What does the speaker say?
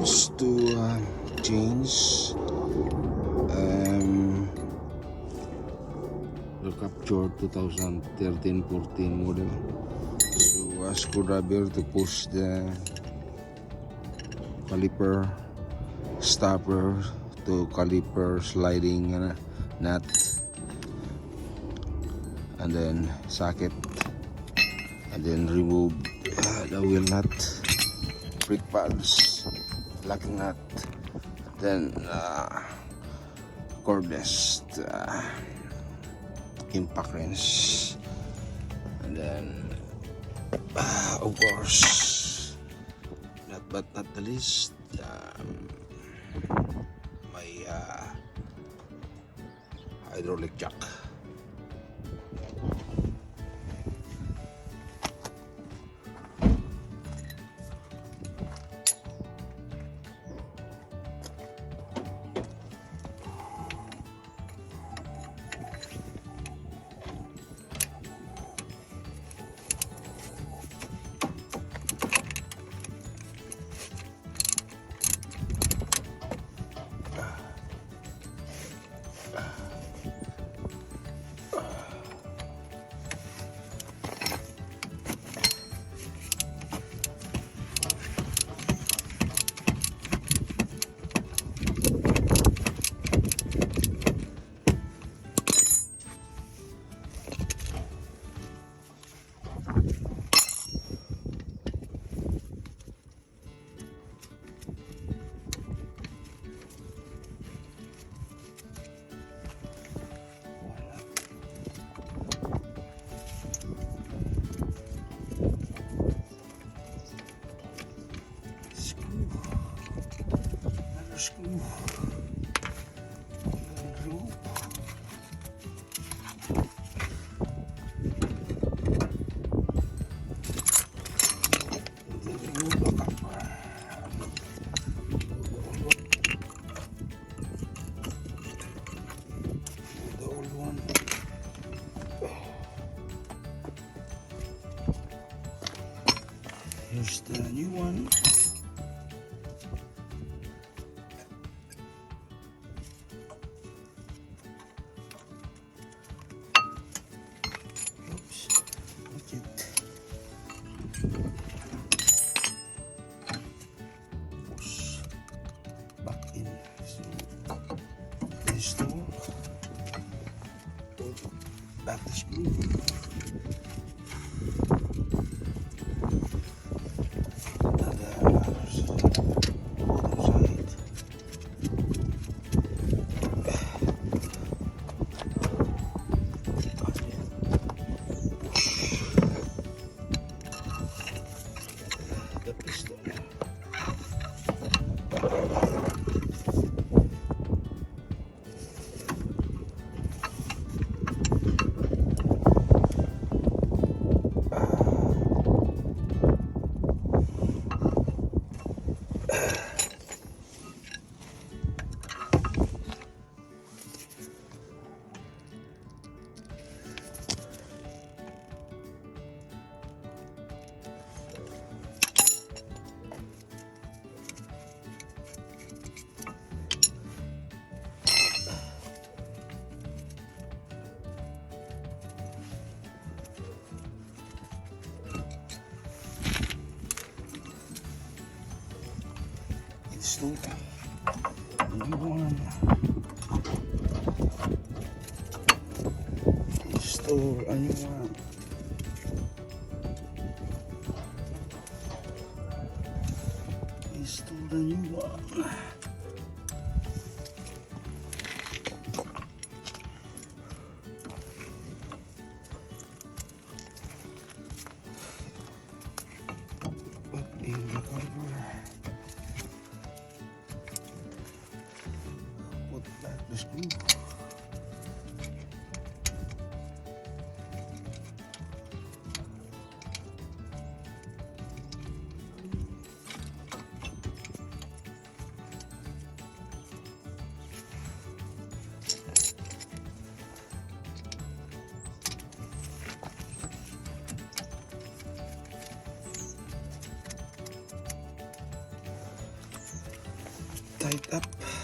parts to change. The Capture 2013-14 model. So a screwdriver to push the caliper, stopper to caliper sliding nut, and then socket, and then remove the wheel nut, brake pads, locking nut, then cordless impact wrench, and then of course, but not the least, my hydraulic jack. Screw. The old one. Here's the new one. Push back in. So this two, back the screw. Install the new one. Install a new one. Install the new one. Put in the caliper. Put back the screw. tight up.